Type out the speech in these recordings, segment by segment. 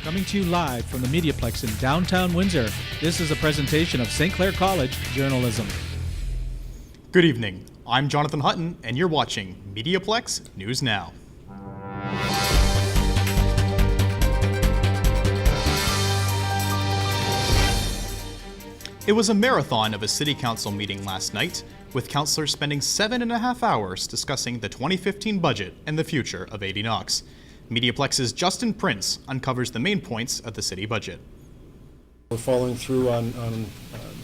Coming to you live from the MediaPlex in downtown Windsor, this is a presentation of St. Clair College Journalism. Good evening. I'm Jonathan Hutton, and you're watching MediaPlex News Now. It was a marathon of a city council meeting last night, with councillors spending 7.5 hours discussing the 2015 budget and the future of 80 Knox. MediaPlex's Justin Prince uncovers the main points of the city budget. We're following through on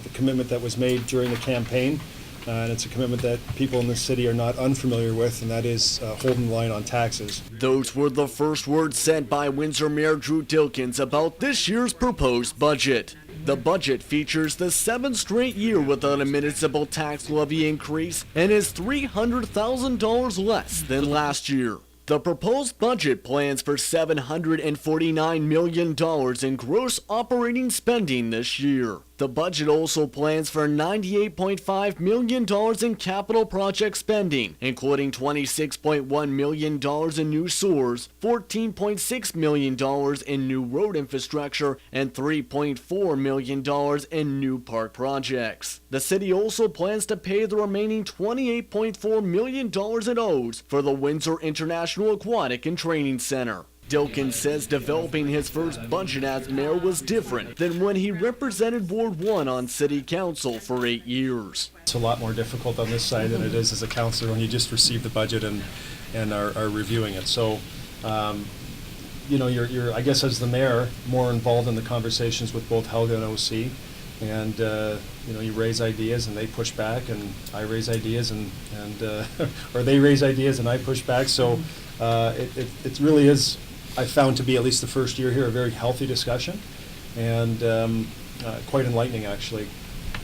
the commitment that was made during the campaign, and it's a commitment that people in the city are not unfamiliar with, and that is holding the line on taxes. Those were the first words said by Windsor Mayor Drew Dilkens about this year's proposed budget. The budget features the 7th straight year without a municipal tax levy increase and is $300,000 less than last year. The proposed budget plans for $749 million in gross operating spending this year. The budget also plans for $98.5 million in capital project spending, including $26.1 million in new sewers, $14.6 million in new road infrastructure, and $3.4 million in new park projects. The city also plans to pay the remaining $28.4 million it owes for the Windsor International Aquatic and Training Center. Dilkens says developing his first budget as mayor was different than when he represented Ward 1 on city council for 8 years. It's a lot more difficult on this side than it is as a councillor when you just receive the budget and are reviewing it. So, you're I guess as the mayor more involved in the conversations with both Helga and OC, and you raise ideas and they push back, and I raise ideas and or they raise ideas and I push back. So it really is, I found to be, at least the first year here, a very healthy discussion, and quite enlightening actually.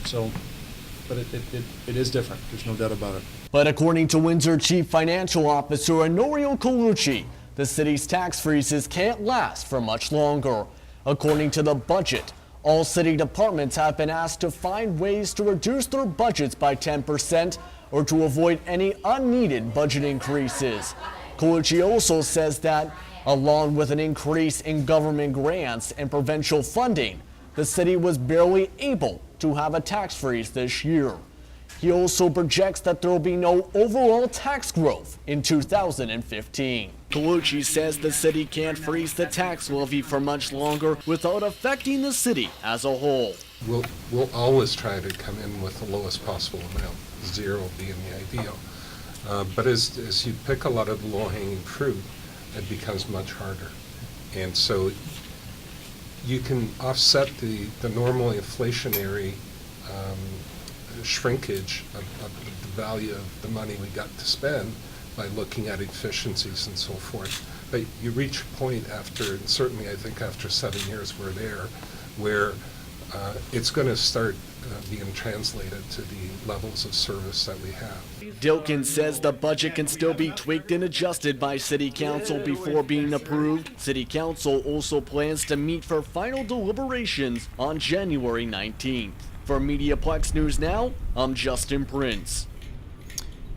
So, but it is different, there's no doubt about it. But according to Windsor Chief Financial Officer Honorio Colucci, the city's tax freezes can't last for much longer. According to the budget, all city departments have been asked to find ways to reduce their budgets by 10% or to avoid any unneeded budget increases. Colucci also says that, along with an increase in government grants and provincial funding, the city was barely able to have a tax freeze this year. He also projects that there will be no overall tax growth in 2015. Colucci says the city can't freeze the tax levy for much longer without affecting the city as a whole. We'll always try to come in with the lowest possible amount, 0 being the ideal. But as you pick a lot of the low-hanging fruit, it becomes much harder. And so you can offset the normal inflationary shrinkage of the value of the money we got to spend by looking at efficiencies and so forth. But you reach a point after, and certainly I think after 7 years we're there, where it's going to start being translated to the levels of service that we have. Dilkens says the budget can still be tweaked and adjusted by City Council before being approved. City Council also plans to meet for final deliberations on January 19th. For MediaPlex News Now, I'm Justin Prince.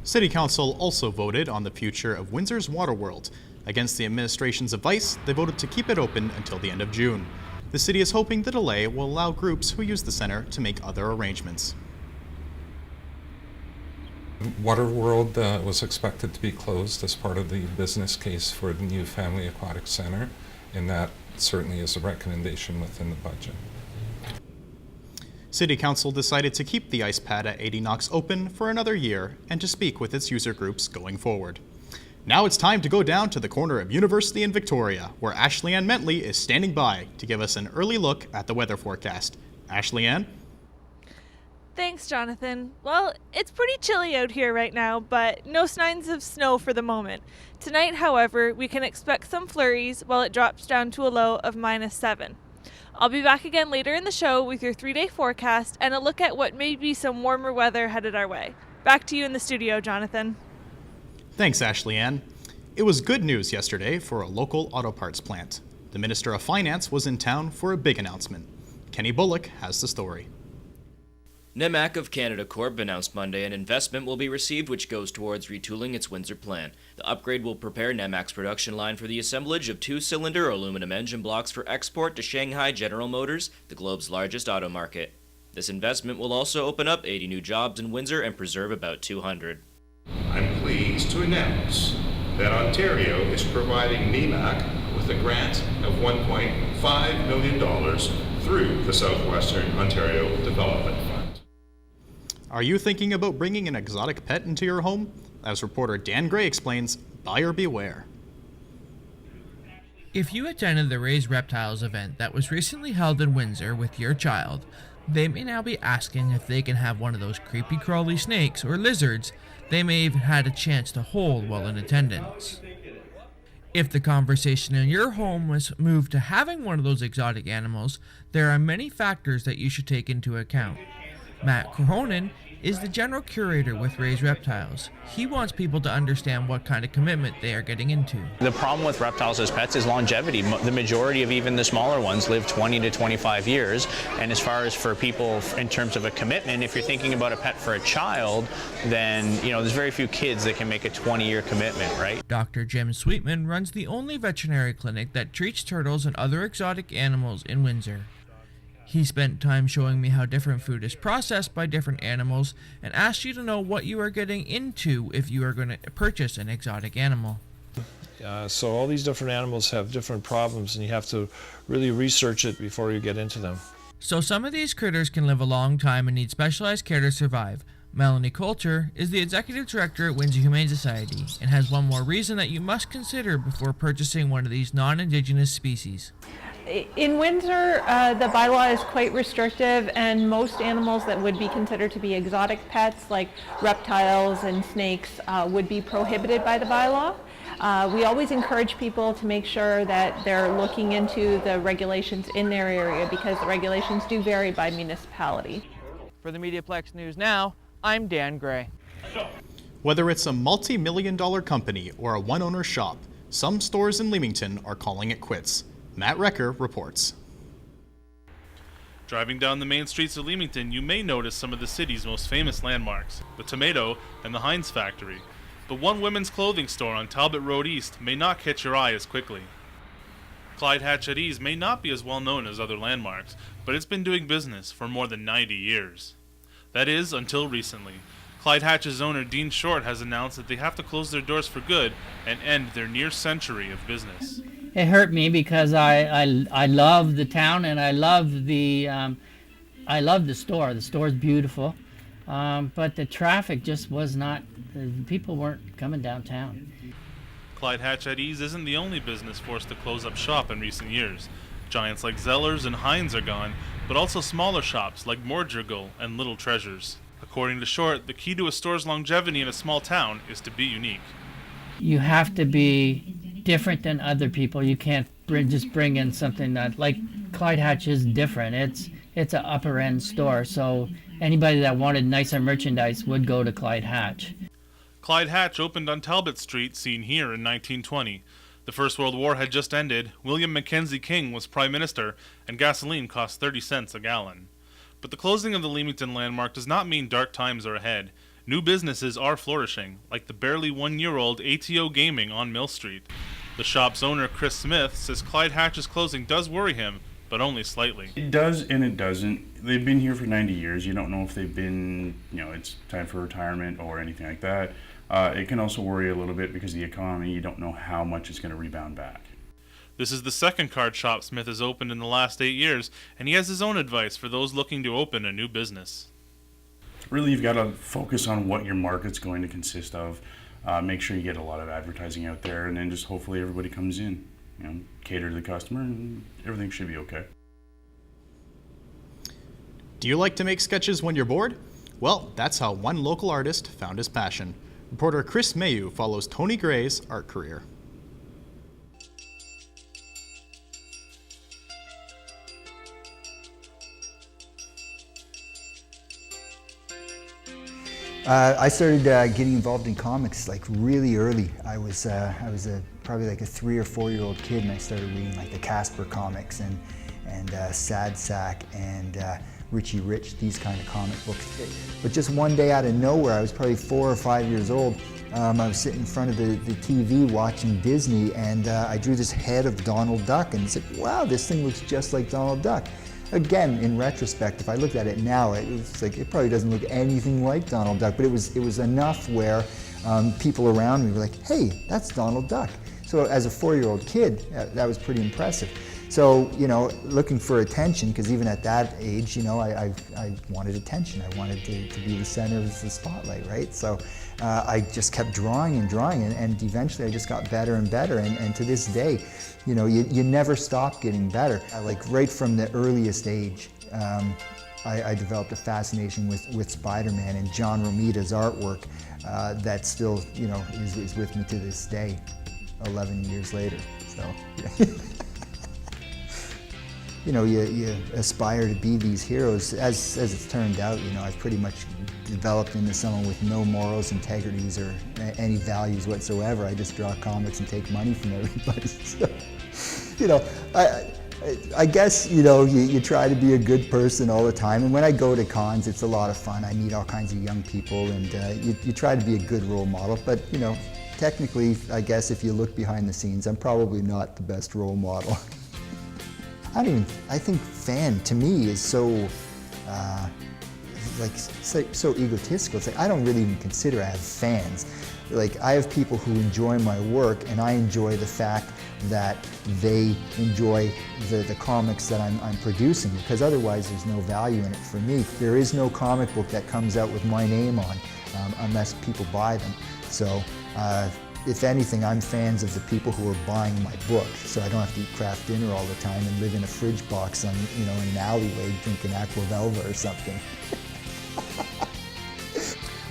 City Council also voted on the future of Windsor's Water World. Against the administration's advice, they voted to keep it open until the end of June. The city is hoping the delay will allow groups who use the center to make other arrangements. Water World was expected to be closed as part of the business case for the new Family Aquatic Center, and that certainly is a recommendation within the budget. City Council decided to keep the ice pad at 80 Knox open for another year and to speak with its user groups going forward. Now it's time to go down to the corner of University and Victoria, where Ashley Ann Mentley is standing by to give us an early look at the weather forecast. Ashley Ann? Thanks, Jonathan. Well, it's pretty chilly out here right now, but no signs of snow for the moment. Tonight, however, we can expect some flurries while it drops down to a low of -7. I'll be back again later in the show with your 3-day forecast and a look at what may be some warmer weather headed our way. Back to you in the studio, Jonathan. Thanks, Ashley Ann. It was good news yesterday for a local auto parts plant. The Minister of Finance was in town for a big announcement. Kenny Bullock has the story. NEMAC of Canada Corp announced Monday an investment will be received which goes towards retooling its Windsor plant. The upgrade will prepare NEMAC's production line for the assemblage of two-cylinder aluminum engine blocks for export to Shanghai General Motors, the globe's largest auto market. This investment will also open up 80 new jobs in Windsor and preserve about 200. I'm pleased to announce that Ontario is providing NEMAC with a grant of $1.5 million through the Southwestern Ontario Development Fund. Are you thinking about bringing an exotic pet into your home? As reporter Dan Gray explains, buyer beware. If you attended the Raised Reptiles event that was recently held in Windsor with your child, they may now be asking if they can have one of those creepy crawly snakes or lizards they may have had a chance to hold while in attendance. If the conversation in your home was moved to having one of those exotic animals, there are many factors that you should take into account. Matt Cronin is the general curator with Raised Reptiles. He wants people to understand what kind of commitment they are getting into. The problem with reptiles as pets is longevity. The majority of even the smaller ones live 20 to 25 years. And as far as for people in terms of a commitment, if you're thinking about a pet for a child, then there's very few kids that can make a 20-year commitment, right? Dr. Jim Sweetman runs the only veterinary clinic that treats turtles and other exotic animals in Windsor. He spent time showing me how different food is processed by different animals and asked you to know what you are getting into if you are going to purchase an exotic animal. So all these different animals have different problems and you have to really research it before you get into them. So some of these critters can live a long time and need specialized care to survive. Melanie Coulter is the executive director at Windsor Humane Society and has one more reason that you must consider before purchasing one of these non-Indigenous species. In Windsor, the bylaw is quite restrictive, and most animals that would be considered to be exotic pets, like reptiles and snakes, would be prohibited by the bylaw. We always encourage people to make sure that they're looking into the regulations in their area, because the regulations do vary by municipality. For the MediaPlex News Now, I'm Dan Gray. Whether it's a multi-million-dollar company or a one-owner shop, some stores in Leamington are calling it quits. Matt Recker reports. Driving down the main streets of Leamington, you may notice some of the city's most famous landmarks, the Tomato and the Heinz factory. But one women's clothing store on Talbot Road East may not catch your eye as quickly. Clyde Hatch at Ease may not be as well known as other landmarks, but it's been doing business for more than 90 years. That is, until recently. Clyde Hatch's owner Dean Short has announced that they have to close their doors for good and end their near century of business. It hurt me because I love the town and I love the store. The store's beautiful, but the traffic just was not. People weren't coming downtown. Clyde Hatch at Ease isn't the only business forced to close up shop in recent years. Giants like Zellers and Heinz are gone, but also smaller shops like Mordriggle and Little Treasures. According to Short, the key to a store's longevity in a small town is to be unique. You have to be different than other people. You can't just bring in something that, like Clyde Hatch is different. It's an upper end store, so anybody that wanted nicer merchandise would go to Clyde Hatch. Clyde Hatch opened on Talbot Street, seen here in 1920. The First World War had just ended, William Mackenzie King was Prime Minister, and gasoline cost 30 cents a gallon. But the closing of the Leamington landmark does not mean dark times are ahead. New businesses are flourishing, like the barely one-year-old ATO Gaming on Mill Street. The shop's owner, Chris Smith, says Clyde Hatch's closing does worry him, but only slightly. It does and it doesn't. They've been here for 90 years. You don't know if they've been, it's time for retirement or anything like that. It can also worry a little bit because the economy, you don't know how much it's going to rebound back. This is the second card shop Smith has opened in the last 8 years, and he has his own advice for those looking to open a new business. Really, you've got to focus on what your market's going to consist of. Make sure you get a lot of advertising out there, and then just hopefully everybody comes in. Cater to the customer, and everything should be okay. Do you like to make sketches when you're bored? Well, that's how one local artist found his passion. Reporter Chris Mayu follows Tony Gray's art career. I started getting involved in comics like really early. I was probably like a 3 or 4 year old kid, and I started reading like the Casper comics and Sad Sack, and Richie Rich, these kind of comic books. But just one day out of nowhere, I was probably 4 or 5 years old, I was sitting in front of the TV watching Disney, and I drew this head of Donald Duck, and I said, wow, this thing looks just like Donald Duck. Again, in retrospect, if I looked at it now, it's like it probably doesn't look anything like Donald Duck, but it was enough where people around me were like, hey, that's Donald Duck. So as a 4-year-old kid, that was pretty impressive. So, you know, looking for attention, because even at that age, you know, I wanted attention. I wanted to be the center of the spotlight, right? So I just kept drawing and drawing, and eventually I just got better and better. And to this day, you know, you never stop getting better. Like right from the earliest age, I developed a fascination with Spider-Man and John Romita's artwork that still, you know, is with me to this day, 11 years later. So. Yeah. You know, you aspire to be these heroes. As it's turned out, you know, I've pretty much developed into someone with no morals, integrities, or any values whatsoever. I just draw comics and take money from everybody. So, you know, I guess, you know, you try to be a good person all the time. And when I go to cons, it's a lot of fun. I meet all kinds of young people, and you try to be a good role model. But, you know, technically, I guess if you look behind the scenes, I'm probably not the best role model. I think fan, to me, is so, so egotistical. It's like, I don't really even consider I have fans. Like, I have people who enjoy my work, and I enjoy the fact that they enjoy the comics that I'm producing, because otherwise there's no value in it for me. There is no comic book that comes out with my name on, unless people buy them. So, if anything, I'm fans of the people who are buying my book, so I don't have to eat Kraft dinner all the time and live in a fridge box on, you know, in an alleyway drinking Aqua Velva or something.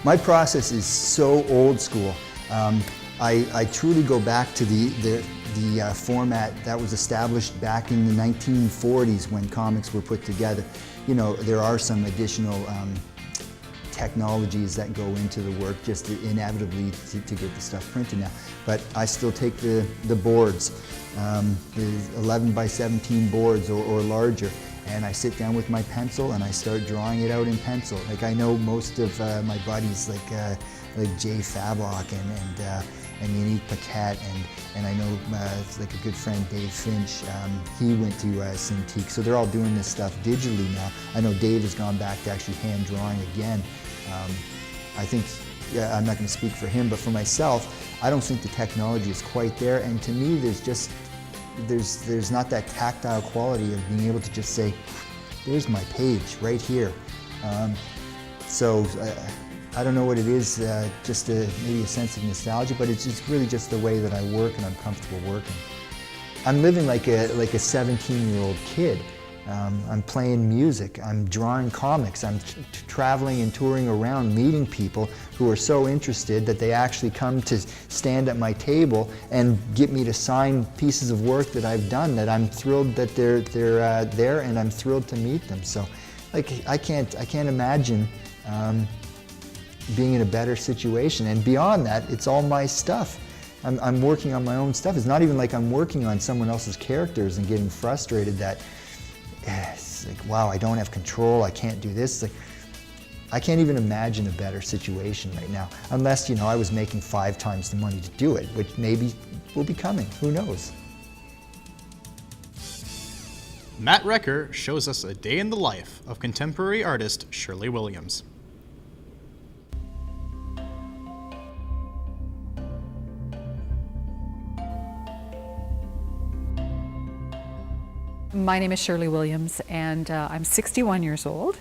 My process is so old school. I truly go back to the format that was established back in the 1940s when comics were put together. You know, there are some additional technologies that go into the work just inevitably to get the stuff printed now. But I still take the boards, the 11 by 17 boards or larger, and I sit down with my pencil and I start drawing it out in pencil. Like, I know most of my buddies, like Jay Fabok and Yannick Paquette, and I know like a good friend, Dave Finch, he went to Cintiq, so they're all doing this stuff digitally now. I know Dave has gone back to actually hand drawing again. I think, yeah, I'm not going to speak for him, but for myself, I don't think the technology is quite there, and to me there's not that tactile quality of being able to just say, there's my page right here. So I don't know what it is, just maybe a sense of nostalgia, but it's really just the way that I work, and I'm comfortable working. I'm living like a 17-year-old kid. I'm playing music, I'm drawing comics, I'm traveling and touring around meeting people who are so interested that they actually come to stand at my table and get me to sign pieces of work that I've done, that I'm thrilled that they're there, and I'm thrilled to meet them. So, like, I can't imagine being in a better situation. And beyond that, it's all my stuff. I'm working on my own stuff. It's not even like I'm working on someone else's characters and getting frustrated that it's like, wow, I don't have control, I can't do this. It's like, I can't even imagine a better situation right now, unless, you know, I was making 5 times the money to do it, which maybe will be coming, who knows. Matt Recker shows us a day in the life of contemporary artist Shirley Williams. My name is Shirley Williams, and I'm 61 years old,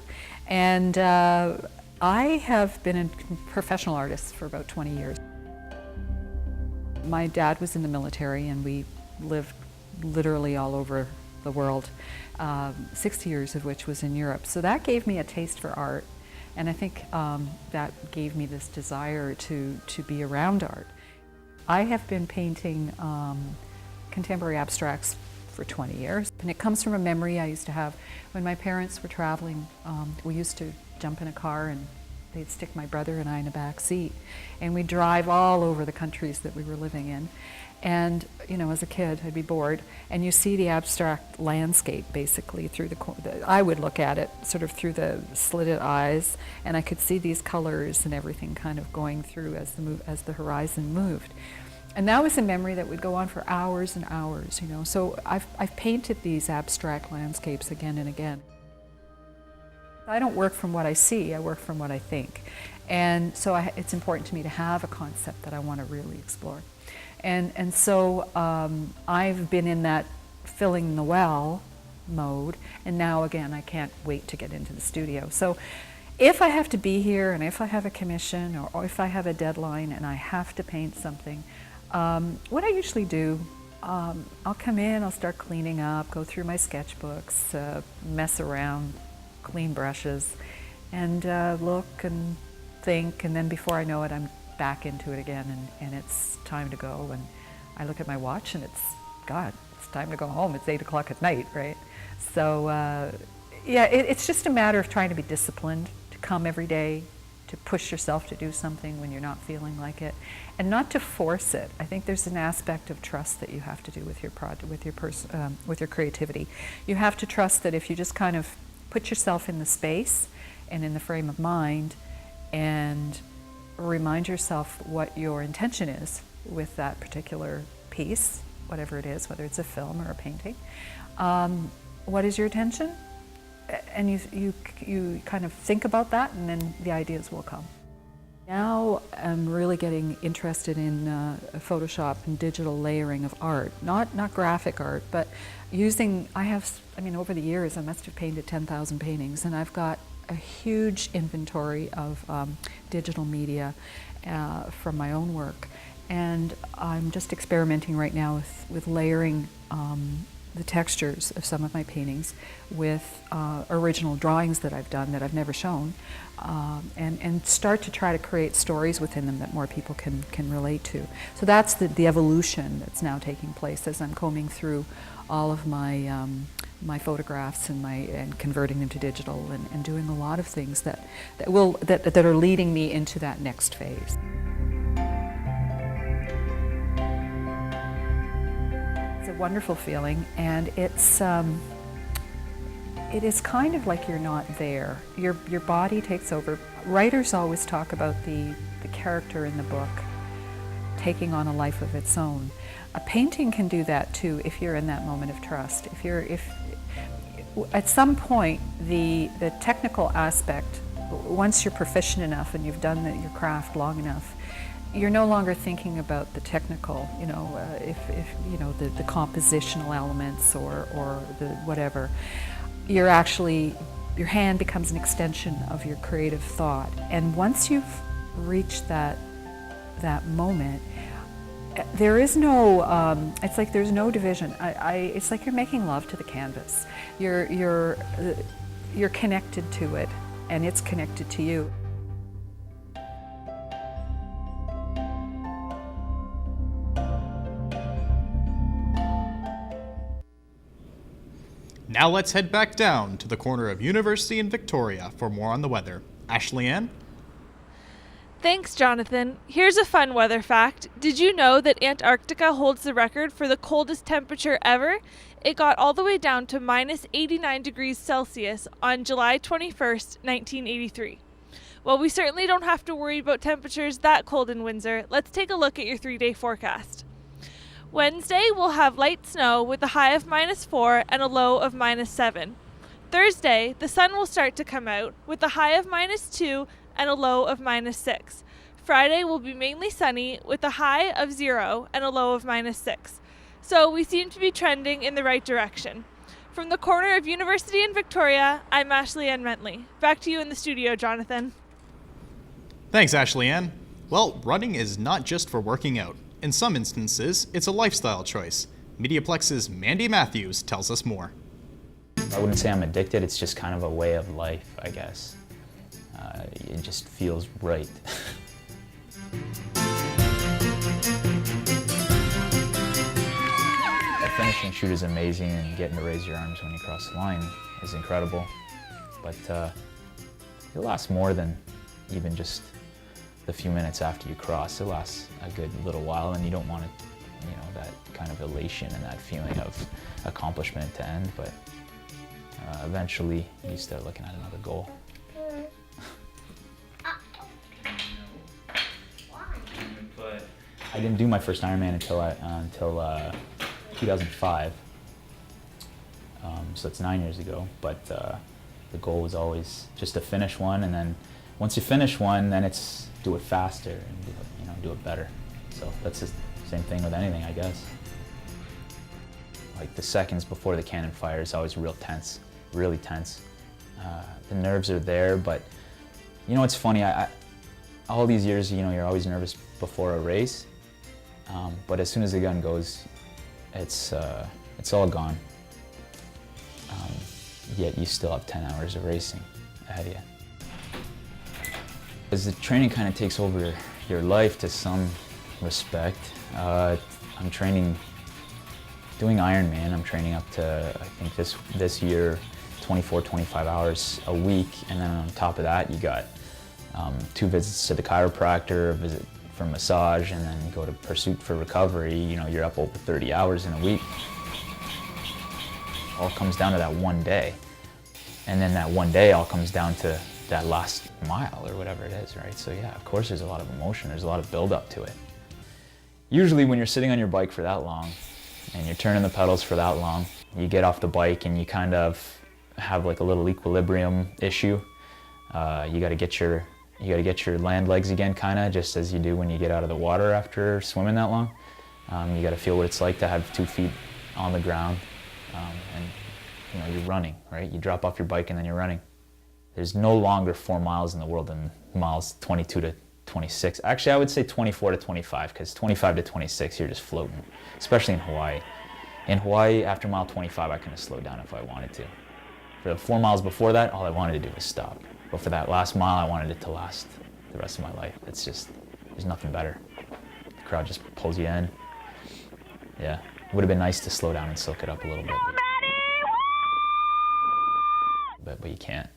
and I have been a professional artist for about 20 years. My dad was in the military, and we lived literally all over the world, 60 years of which was in Europe. So that gave me a taste for art, and I think that gave me this desire to be around art. I have been painting contemporary abstracts for 20 years. And it comes from a memory I used to have when my parents were traveling. We used to jump in a car and they'd stick my brother and I in a back seat. And we'd drive all over the countries that we were living in. And, you know, as a kid, I'd be bored, and you see the abstract landscape basically through I would look at it sort of through the slitted eyes, and I could see these colors and everything kind of going through as the horizon moved. And that was a memory that would go on for hours and hours, you know. So I've painted these abstract landscapes again and again. I don't work from what I see, I work from what I think. And so it's important to me to have a concept that I want to really explore. And so I've been in that filling the well mode, and now again I can't wait to get into the studio. So if I have to be here, and if I have a commission, or if I have a deadline and I have to paint something, what I usually do, I'll come in, I'll start cleaning up, go through my sketchbooks, mess around, clean brushes, and look and think, and then before I know it, I'm back into it again, and it's time to go. And I look at my watch, and it's time to go home. It's 8 o'clock at night, right? So yeah, it's just a matter of trying to be disciplined, to come every day, to push yourself to do something when you're not feeling like it, and not to force it. I think there's an aspect of trust that you have to do with your project, with your creativity. You have to trust that if you just kind of put yourself in the space and in the frame of mind, and remind yourself what your intention is with that particular piece, whatever it is, whether it's a film or a painting. What is your intention? And you kind of think about that, and then the ideas will come. Now I'm really getting interested in Photoshop and digital layering of art, not graphic art, but using, over the years I must have painted 10,000 paintings, and I've got a huge inventory of digital media from my own work, and I'm just experimenting right now with layering the textures of some of my paintings with original drawings that I've done that I've never shown, and start to try to create stories within them that more people can relate to. So that's the evolution that's now taking place as I'm combing through all of my my photographs and converting them to digital, and doing a lot of things that are leading me into that next phase. It's a wonderful feeling, and it is kind of like you're not there. Your body takes over. Writers always talk about the character in the book taking on a life of its own. A painting can do that too if you're in that moment of trust. If at some point the technical aspect, once you're proficient enough and you've done your craft long enough, you're no longer thinking about the technical, if the compositional elements or the whatever. Your hand becomes an extension of your creative thought. And once you've reached that moment, there is no, it's like there's no division. It's like you're making love to the canvas. You're connected to it, and it's connected to you. Now let's head back down to the corner of University and Victoria for more on the weather. Ashley Ann? Thanks, Jonathan. Here's a fun weather fact. Did you know that Antarctica holds the record for the coldest temperature ever? It got all the way down to minus 89 degrees Celsius on July 21st, 1983. Well, we certainly don't have to worry about temperatures that cold in Windsor. Let's take a look at your 3-day forecast. Wednesday, we'll have light snow with a high of -4 and a low of -7. Thursday, the sun will start to come out with a high of -2 and a low of -6. Friday will be mainly sunny with a high of 0 and a low of -6. So we seem to be trending in the right direction. From the corner of University and Victoria, I'm Ashley Ann Mentley. Back to you in the studio, Jonathan. Thanks, Ashley Ann. Well, running is not just for working out. In some instances, it's a lifestyle choice. MediaPlex's Mandy Matthews tells us more. I wouldn't say I'm addicted, it's just kind of a way of life, I guess. It just feels right. A finishing shoot is amazing, and getting to raise your arms when you cross the line is incredible. But it lasts more than even just the few minutes after you cross. It lasts a good little while, and you don't want that kind of elation and that feeling of accomplishment to end, but eventually you start looking at another goal. I didn't do my first Ironman until 2005, so it's 9 years ago, but the goal was always just to finish one, and then once you finish one, then it's do it faster and do it better. So that's the same thing with anything, I guess. Like the seconds before the cannon fire is always real tense, really tense. The nerves are there, but it's funny. All these years, you're always nervous before a race, but as soon as the gun goes, it's all gone. Yet you still have 10 hours of racing ahead of you. As the training kind of takes over your life to some respect, I'm training, doing Ironman. I'm training up to, I think this year, 24, 25 hours a week, and then on top of that, you got 2 visits to the chiropractor, a visit for massage, and then you go to Pursuit for recovery. You're up over 30 hours in a week. All comes down to that one day, and then that one day all comes down to that last mile or whatever it is, right? So yeah, of course there's a lot of emotion, there's a lot of build up to it. Usually when you're sitting on your bike for that long and you're turning the pedals for that long, you get off the bike and you kind of have like a little equilibrium issue. You gotta get your land legs again, kind of just as you do when you get out of the water after swimming that long. You gotta feel what it's like to have 2 feet on the ground, and you're running, right? You drop off your bike and then you're running. There's no longer 4 miles in the world than miles 22 to 26. Actually, I would say 24 to 25, because 25 to 26, you're just floating, especially in Hawaii. In Hawaii, after mile 25, I could have slowed down if I wanted to. For the 4 miles before that, all I wanted to do was stop. But for that last mile, I wanted it to last the rest of my life. It's just, there's nothing better. The crowd just pulls you in. Yeah, it would have been nice to slow down and soak it up a little bit. But you can't.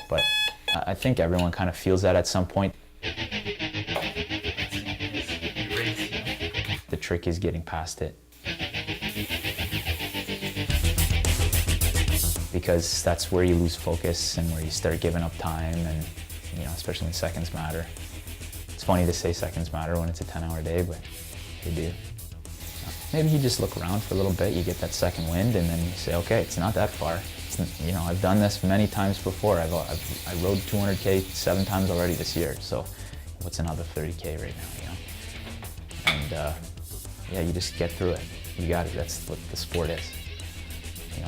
But I think everyone kind of feels that at some point. The trick is getting past it. Because that's where you lose focus and where you start giving up time, and especially when seconds matter. It's funny to say seconds matter when it's a 10-hour day, but they do. Maybe you just look around for a little bit, you get that second wind, and then you say, okay, it's not that far. I've done this many times before. I rode 200K 7 times already this year, so what's another 30K right now, And yeah, you just get through it. You got it. That's what the sport is.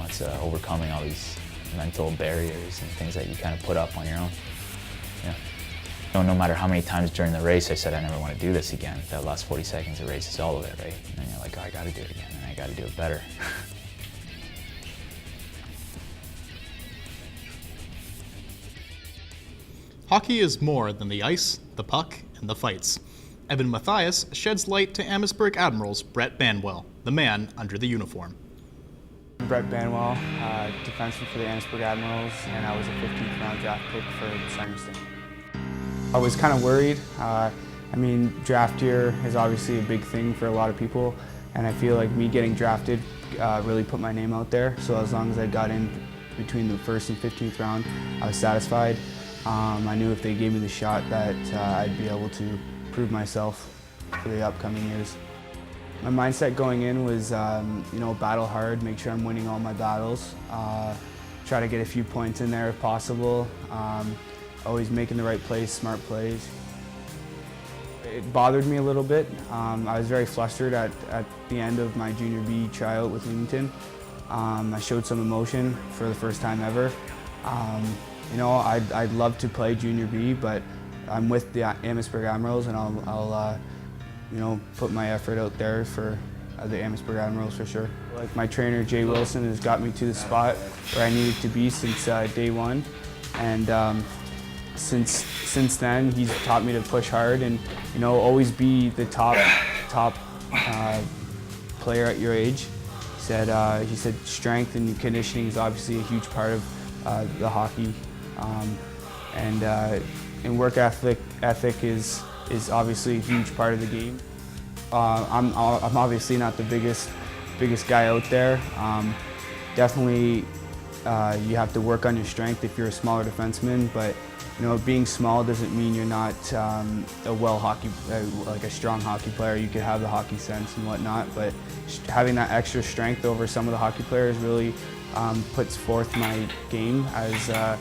It's overcoming all these mental barriers and things that you kind of put up on your own. Yeah. No matter how many times during the race I said I never want to do this again, that last 40 seconds of race is all of it, right? And then you're like, oh, I got to do it again, and I got to do it better. Hockey is more than the ice, the puck, and the fights. Evan Mathias sheds light to Amherstburg Admiral's Brett Banwell, the man under the uniform. Brett Banwell, defenseman for the Amherstburg Admirals, and I was a 15th round draft pick for Sarniston. I was kind of worried. Draft year is obviously a big thing for a lot of people, and I feel like me getting drafted really put my name out there. So as long as I got in between the 1st and 15th round, I was satisfied. I knew if they gave me the shot that I'd be able to prove myself for the upcoming years. My mindset going in was, battle hard, make sure I'm winning all my battles, try to get a few points in there if possible, always making the right plays, smart plays. It bothered me a little bit. I was very flustered at the end of my Junior B tryout with Leamington. I showed some emotion for the first time ever. I'd love to play Junior B, but I'm with the Amherstburg Admirals, and I'll put my effort out there for the Amherstburg Admirals for sure. Like my trainer, Jay Wilson, has got me to the spot where I needed to be since day one, and since then he's taught me to push hard and always be the top player at your age. He said strength and conditioning is obviously a huge part of the hockey, and work ethic is is obviously a huge part of the game. I'm obviously not the biggest guy out there. Definitely you have to work on your strength if you're a smaller defenseman, but being small doesn't mean you're not like a strong hockey player. You could have the hockey sense and whatnot, but having that extra strength over some of the hockey players really puts forth my game as a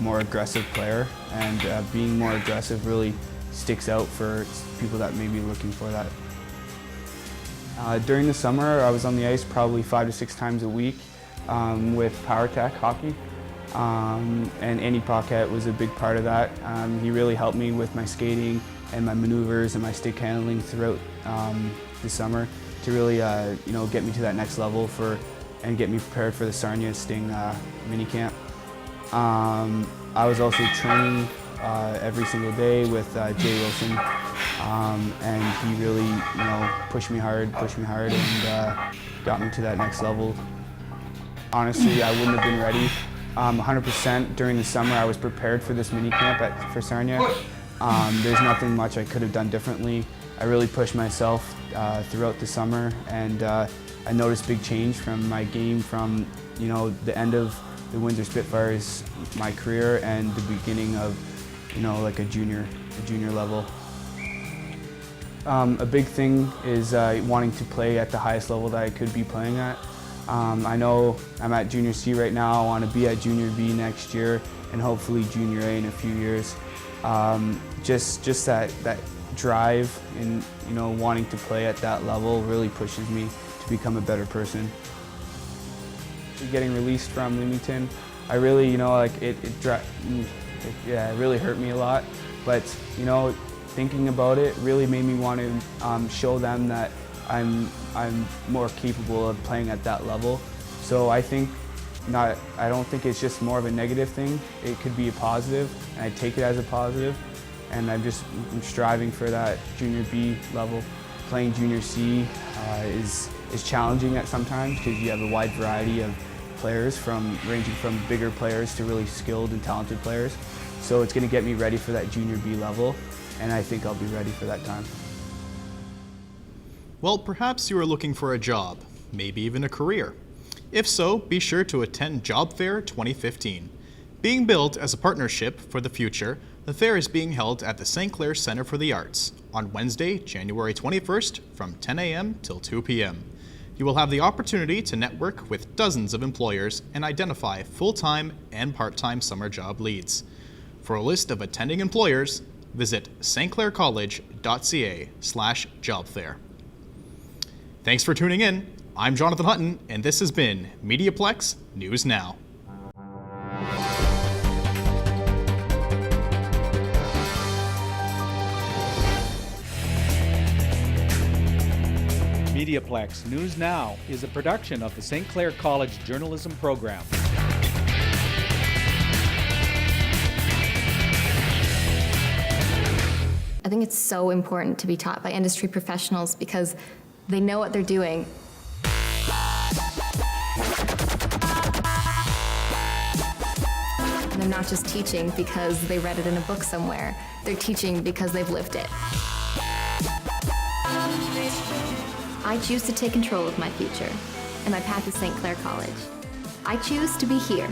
more aggressive player, and being more aggressive really sticks out for people that may be looking for that. During the summer, I was on the ice probably 5 to 6 times a week with Power Tech hockey, and Andy Paquette was a big part of that. He really helped me with my skating and my maneuvers and my stick handling throughout the summer to really get me to that next level and get me prepared for the Sarnia Sting minicamp. I was also training every single day with Jay Wilson, and he really pushed me hard and got me to that next level. Honestly, I wouldn't have been ready 100% during the summer. I was prepared for this minicamp for Sarnia. There's nothing much I could have done differently. I really pushed myself throughout the summer, and I noticed big change from my game from the end of the Windsor Spitfires, my career, and the beginning of like a junior level. A big thing is wanting to play at the highest level that I could be playing at. I know I'm at Junior C right now. I want to be at Junior B next year, and hopefully Junior A in a few years. Just that drive and wanting to play at that level really pushes me to become a better person. Getting released from Leamington, I really it really hurt me a lot. But thinking about it really made me want to show them that I'm more capable of playing at that level. So I don't think it's just more of a negative thing. It could be a positive, and I take it as a positive. And I'm striving for that Junior B level. Playing Junior C is challenging at sometimes because you have a wide variety of players ranging from bigger players to really skilled and talented players. So it's going to get me ready for that Junior B level, and I think I'll be ready for that time. Well, perhaps you are looking for a job, maybe even a career. If so, be sure to attend Job Fair 2015. Being built as a partnership for the future, the fair is being held at the St. Clair Center for the Arts on Wednesday, January 21st from 10 a.m. till 2 p.m. You will have the opportunity to network with dozens of employers and identify full-time and part-time summer job leads. For a list of attending employers, visit stclaircollege.ca/jobfair. Thanks for tuning in. I'm Jonathan Hutton, and this has been MediaPlex News Now. MediaPlex News Now is a production of the St. Clair College Journalism Program. I think it's so important to be taught by industry professionals because they know what they're doing. And they're not just teaching because they read it in a book somewhere. They're teaching because they've lived it. I choose to take control of my future, and my path is St. Clair College. I choose to be here.